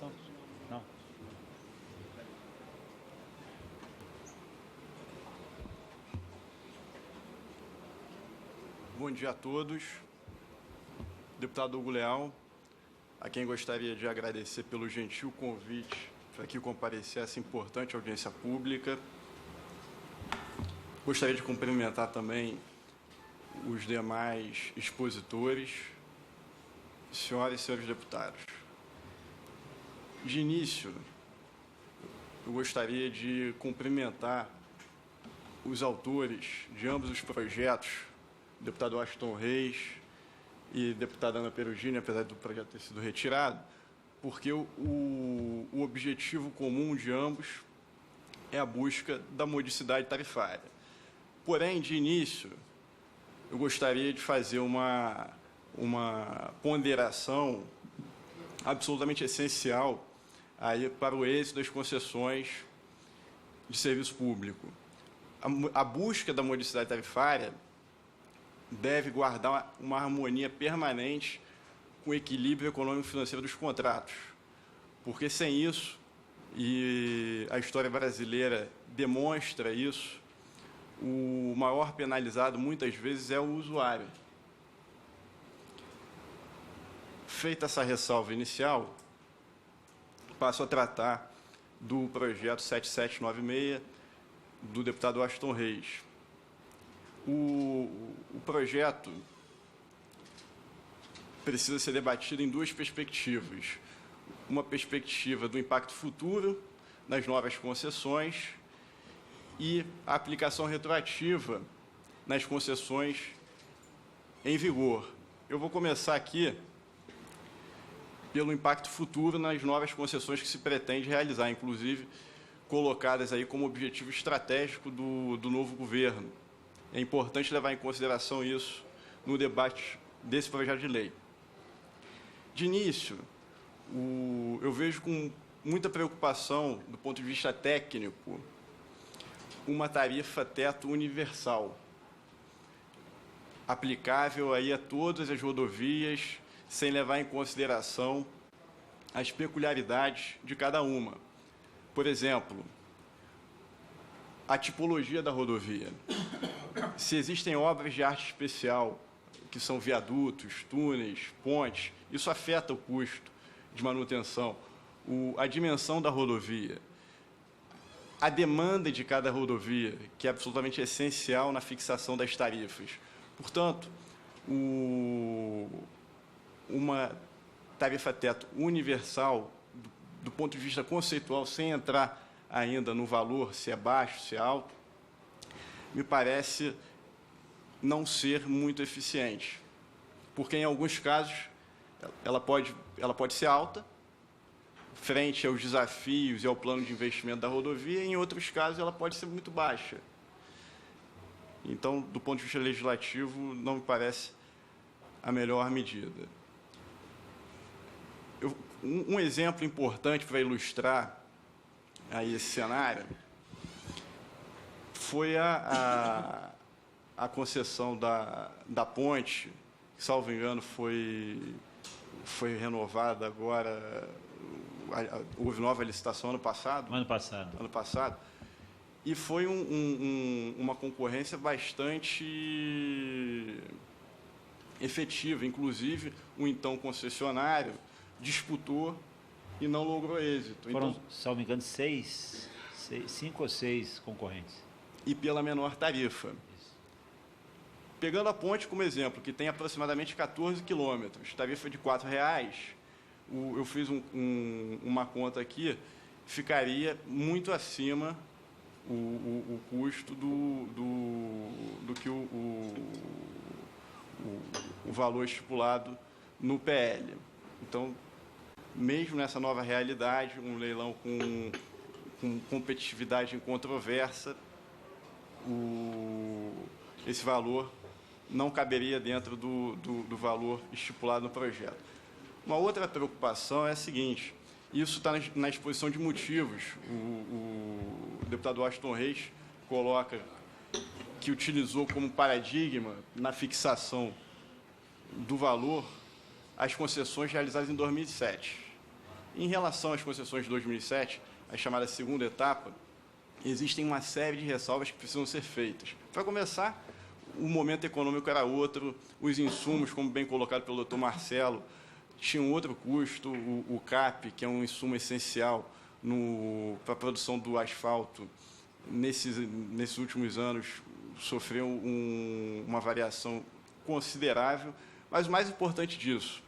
votação? Não. Bom dia a todos. Deputado Hugo Leal, a quem gostaria de agradecer pelo gentil convite para aqui comparecer a essa importante audiência pública. Gostaria de cumprimentar também os demais expositores, senhoras e senhores deputados. De início, eu gostaria de cumprimentar os autores de ambos os projetos, o deputado Washington Reis e a deputada Ana Perugini, apesar do projeto ter sido retirado, porque o objetivo comum de ambos é a busca da modicidade tarifária. Porém, de início, eu gostaria de fazer uma ponderação absolutamente essencial aí para o êxito das concessões de serviço público. A busca da modicidade tarifária deve guardar uma harmonia permanente com o equilíbrio econômico-financeiro dos contratos, porque sem isso, e a história brasileira demonstra isso, o maior penalizado muitas vezes é o usuário. Feita essa ressalva inicial, passo a tratar do projeto 7796 do deputado Washington Reis. O projeto precisa ser debatido em duas perspectivas. Uma perspectiva do impacto futuro nas novas concessões e a aplicação retroativa nas concessões em vigor. Eu vou começar aqui pelo impacto futuro nas novas concessões que se pretende realizar, inclusive colocadas aí como objetivo estratégico do novo governo. É importante levar em consideração isso no debate desse projeto de lei. De início, eu vejo com muita preocupação, do ponto de vista técnico, uma tarifa teto universal, aplicável aí a todas as rodovias, sem levar em consideração as peculiaridades de cada uma. Por exemplo, a tipologia da rodovia. Se existem obras de arte especial, que são viadutos, túneis, pontes, isso afeta o custo de manutenção, a dimensão da rodovia, a demanda de cada rodovia, que é absolutamente essencial na fixação das tarifas. Portanto, uma tarifa teto universal, do ponto de vista conceitual, sem entrar ainda no valor, se é baixo, se é alto, me parece não ser muito eficiente, porque em alguns casos ela pode ser alta, frente aos desafios e ao plano de investimento da rodovia, e em outros casos ela pode ser muito baixa. Então, do ponto de vista legislativo, não me parece a melhor medida. Um exemplo importante para ilustrar aí esse cenário foi a concessão da ponte, que, salvo engano, foi renovada agora, houve nova licitação ano passado. Ano passado. Ano passado. E foi uma concorrência bastante efetiva. Inclusive, o então concessionário disputou e não logrou êxito. Foram, se não me engano, 5 ou 6 concorrentes. E pela menor tarifa. Isso. Pegando a ponte como exemplo, que tem aproximadamente 14 quilômetros, tarifa de R$ 4,00, eu fiz uma conta aqui, ficaria muito acima o custo do que o valor estipulado no PL. Então, mesmo nessa nova realidade, um leilão com competitividade incontroversa, esse valor não caberia dentro do valor estipulado no projeto. Uma outra preocupação é a seguinte: isso está na exposição de motivos. O deputado Washington Reis coloca que utilizou como paradigma na fixação do valor as concessões realizadas em 2007. Em relação às concessões de 2007, a chamada segunda etapa, existem uma série de ressalvas que precisam ser feitas. Para começar, o momento econômico era outro, os insumos, como bem colocado pelo Dr. Marcelo, tinham outro custo, o CAP, que é um insumo essencial para a produção do asfalto, nesses últimos anos, sofreu uma variação considerável, mas o mais importante disso,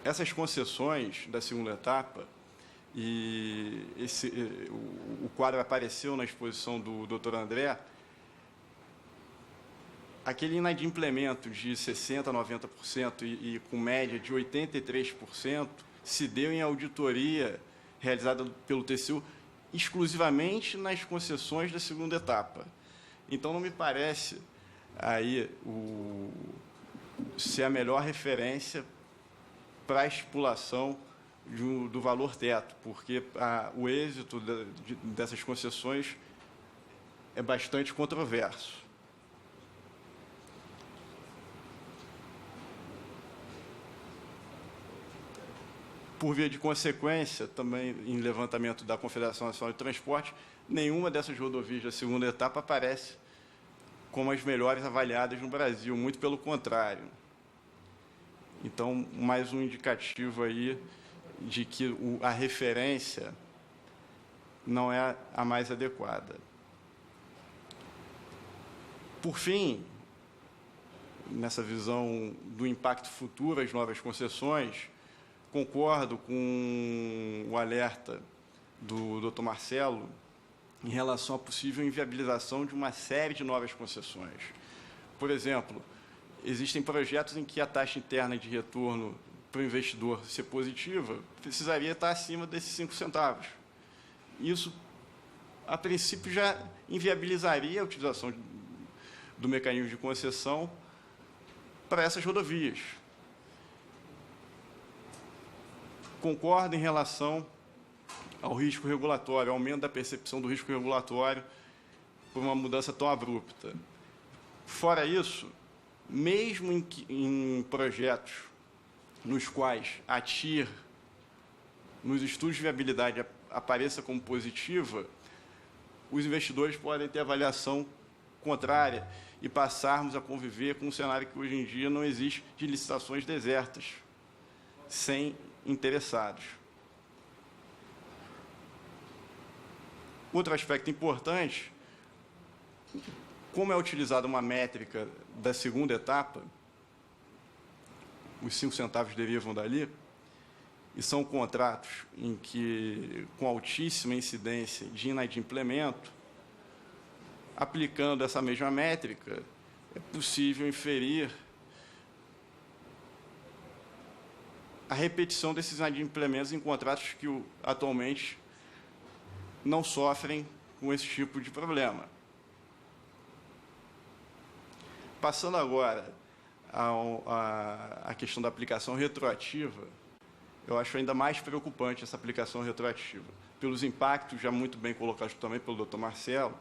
essas concessões da segunda etapa, e o quadro apareceu na exposição do Dr. André, aquele inadimplemento de 60% a 90% e com média de 83% se deu em auditoria realizada pelo TCU exclusivamente nas concessões da segunda etapa. Então, não me parece aí ser a melhor referência para a estipulação do valor teto, porque o êxito dessas concessões é bastante controverso. Por via de consequência, também em levantamento da Confederação Nacional de Transporte, nenhuma dessas rodovias da segunda etapa aparece como as melhores avaliadas no Brasil, muito pelo contrário. Então, mais um indicativo aí de que a referência não é a mais adequada. Por fim, nessa visão do impacto futuro às novas concessões, concordo com o alerta do Dr. Marcelo em relação à possível inviabilização de uma série de novas concessões. Por exemplo, existem projetos em que a taxa interna de retorno para o investidor ser positiva precisaria estar acima desses 5 centavos. Isso, a princípio, já inviabilizaria a utilização do mecanismo de concessão para essas rodovias. Concordo em relação ao risco regulatório, ao aumento da percepção do risco regulatório por uma mudança tão abrupta. Fora isso, mesmo em projetos nos quais a TIR, nos estudos de viabilidade, apareça como positiva, os investidores podem ter avaliação contrária e passarmos a conviver com um cenário que hoje em dia não existe de licitações desertas, sem interessados. Outro aspecto importante, como é utilizada uma métrica da segunda etapa, os 5 centavos derivam dali, e são contratos em que, com altíssima incidência de inadimplemento, aplicando essa mesma métrica, é possível inferir a repetição desses inadimplementos em contratos que atualmente não sofrem com esse tipo de problema. Passando agora à questão da aplicação retroativa, eu acho ainda mais preocupante essa aplicação retroativa, pelos impactos já muito bem colocados também pelo Dr. Marcelo,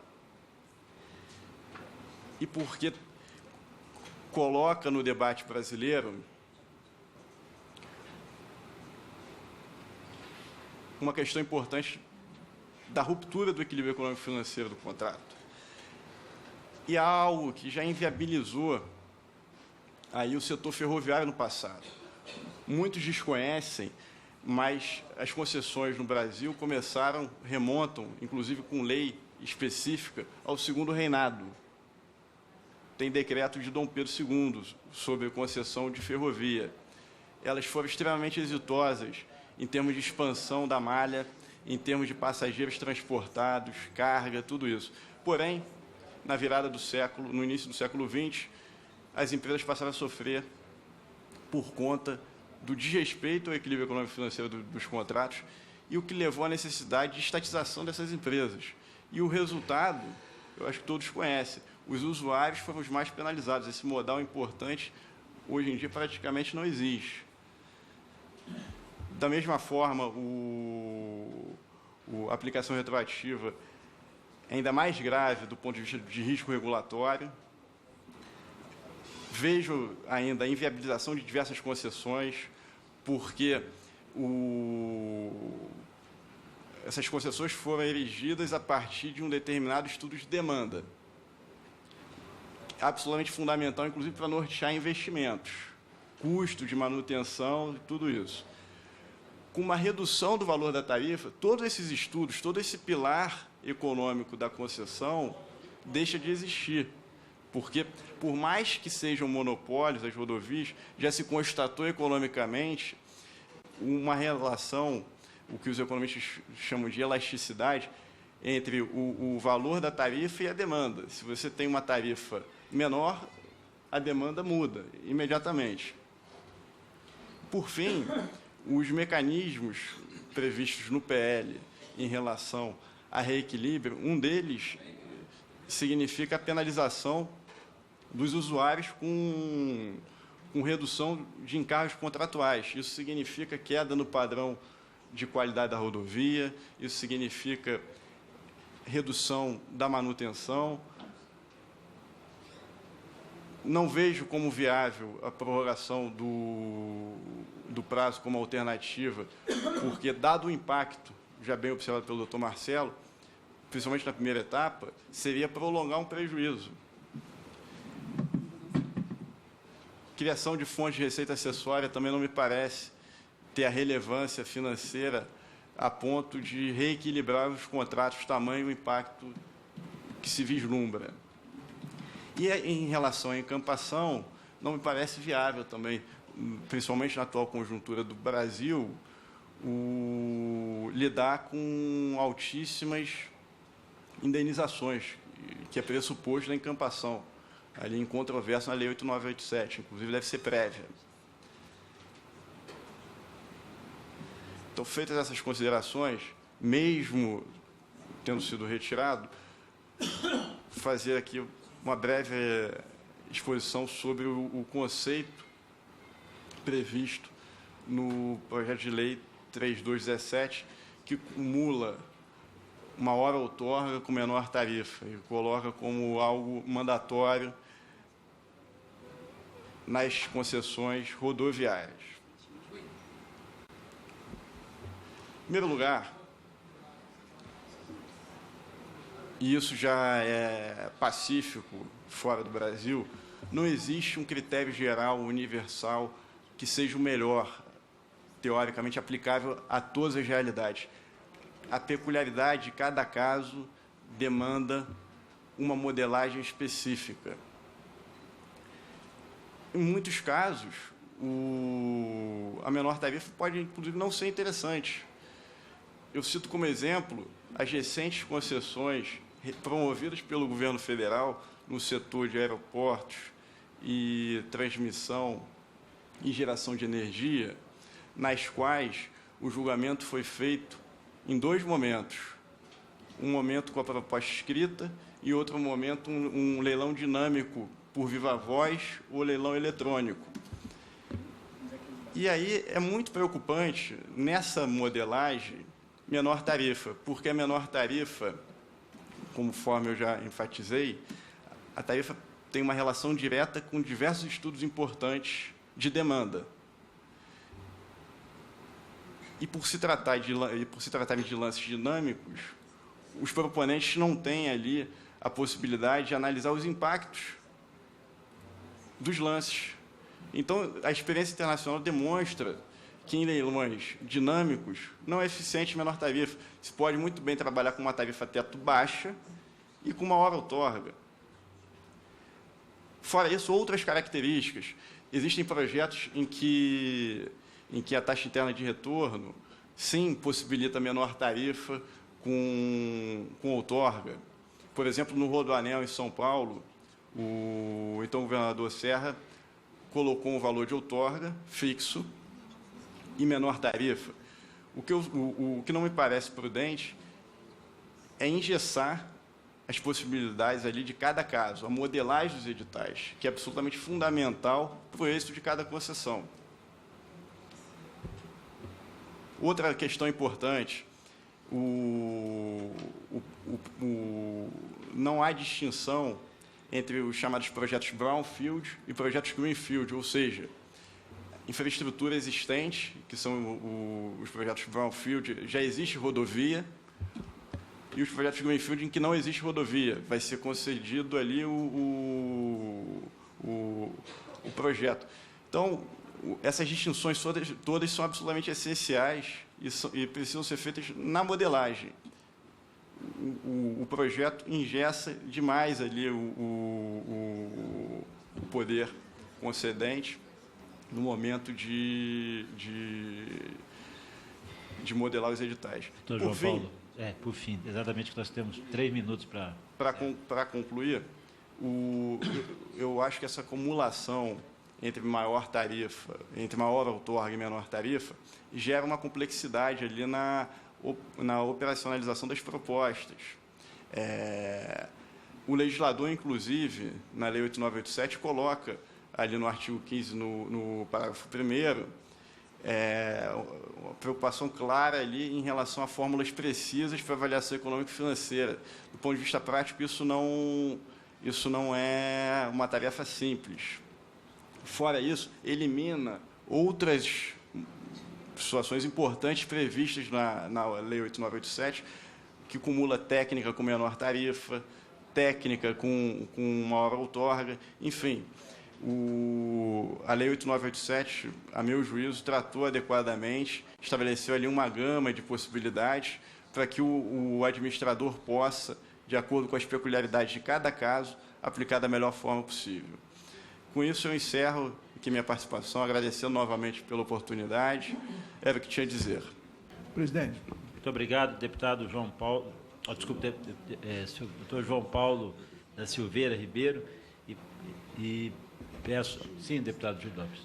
e porque coloca no debate brasileiro uma questão importante da ruptura do equilíbrio econômico-financeiro do contrato. E há algo que já inviabilizou aí o setor ferroviário no passado. Muitos desconhecem, mas as concessões no Brasil remontam, inclusive com lei específica, ao segundo reinado. Tem decreto de Dom Pedro II sobre concessão de ferrovia. Elas foram extremamente exitosas em termos de expansão da malha, em termos de passageiros transportados, carga, tudo isso. Porém, na virada do século, no início do século XX, as empresas passaram a sofrer por conta do desrespeito ao equilíbrio econômico-financeiro dos contratos e o que levou à necessidade de estatização dessas empresas. E o resultado, eu acho que todos conhecem, os usuários foram os mais penalizados. Esse modal importante, hoje em dia, praticamente não existe. Da mesma forma, a aplicação retroativa é ainda mais grave do ponto de vista de risco regulatório. Vejo ainda a inviabilização de diversas concessões, porque essas concessões foram erigidas a partir de um determinado estudo de demanda, absolutamente fundamental, inclusive, para nortear investimentos, custo de manutenção e tudo isso. Com uma redução do valor da tarifa, todos esses estudos, todo esse pilar econômico da concessão deixa de existir, porque, por mais que sejam monopólios as rodovias, já se constatou economicamente uma relação, o que os economistas chamam de elasticidade, entre o valor da tarifa e a demanda. Se você tem uma tarifa menor, a demanda muda imediatamente. Por fim, os mecanismos previstos no PL em relação a reequilíbrio, um deles significa a penalização dos usuários com redução de encargos contratuais. Isso significa queda no padrão de qualidade da rodovia, isso significa redução da manutenção. Não vejo como viável a prorrogação do prazo como alternativa, porque, dado o impacto, já bem observado pelo Dr. Marcelo, principalmente na primeira etapa, seria prolongar um prejuízo. Criação de fonte de receita acessória também não me parece ter a relevância financeira a ponto de reequilibrar os contratos, tamanho e impacto que se vislumbra. E, em relação à encampação, não me parece viável também, principalmente na atual conjuntura do Brasil, lidar com altíssimas indenizações, que é pressuposto da encampação, ali em controvérsia na Lei 8987, inclusive deve ser prévia. Então, feitas essas considerações, mesmo tendo sido retirado, fazer aqui uma breve exposição sobre o conceito previsto no projeto de lei 3217, que cumula uma hora outorga com menor tarifa e coloca como algo mandatório nas concessões rodoviárias. Em primeiro lugar, e isso já é pacífico fora do Brasil, não existe um critério geral universal que seja o melhor, teoricamente aplicável a todas as realidades. A peculiaridade de cada caso demanda uma modelagem específica. Em muitos casos, a menor tarifa pode, inclusive, não ser interessante. Eu cito como exemplo as recentes concessões promovidas pelo governo federal no setor de aeroportos e transmissão e geração de energia, nas quais o julgamento foi feito em dois momentos. Um momento com a proposta escrita e outro momento um leilão dinâmico por viva voz ou leilão eletrônico. E aí é muito preocupante, nessa modelagem, menor tarifa, porque a menor tarifa, conforme eu já enfatizei, a tarifa tem uma relação direta com diversos estudos importantes de demanda. E por se tratarem de lances dinâmicos, os proponentes não têm ali a possibilidade de analisar os impactos dos lances. Então, a experiência internacional demonstra que em leilões dinâmicos não é eficiente menor tarifa. Se pode muito bem trabalhar com uma tarifa teto baixa e com uma hora outorga. Fora isso, outras características. Existem projetos em que a taxa interna de retorno, sim, possibilita menor tarifa com outorga. Por exemplo, no Rodoanel, em São Paulo, o então governador Serra colocou um valor de outorga fixo e menor tarifa. O que não me parece prudente é engessar as possibilidades ali de cada caso, a modelagem dos editais, que é absolutamente fundamental para o êxito de cada concessão. Outra questão importante, não há distinção entre os chamados projetos Brownfield e projetos Greenfield, ou seja, infraestrutura existente, que são os projetos Brownfield, já existe rodovia, e os projetos Greenfield em que não existe rodovia. Vai ser concedido ali o projeto. Então, essas distinções todas são absolutamente essenciais e precisam ser feitas na modelagem. O projeto engessa demais ali o poder concedente no momento de modelar os editais. Doutor João Paulo, por fim, exatamente que nós temos 3 minutos para... Para concluir, eu acho que essa acumulação entre maior outorga e menor tarifa, gera uma complexidade ali na operacionalização das propostas. O legislador, inclusive, na Lei 8987, coloca ali no artigo 15, no parágrafo 1º, uma preocupação clara ali em relação a fórmulas precisas para avaliação econômica e financeira. Do ponto de vista prático, isso não é uma tarefa simples. Fora isso, elimina outras situações importantes previstas na Lei 8987, que cumula técnica com menor tarifa, técnica com maior outorga, enfim. A Lei 8987, a meu juízo, tratou adequadamente, estabeleceu ali uma gama de possibilidades para que o administrador possa, de acordo com as peculiaridades de cada caso, aplicar da melhor forma possível. Com isso, eu encerro aqui minha participação, agradecendo novamente pela oportunidade. Era o que tinha a dizer. Presidente. Muito obrigado, deputado João Paulo. Doutor João Paulo da Silveira Ribeiro. E peço... Sim, deputado Júlio Lopes.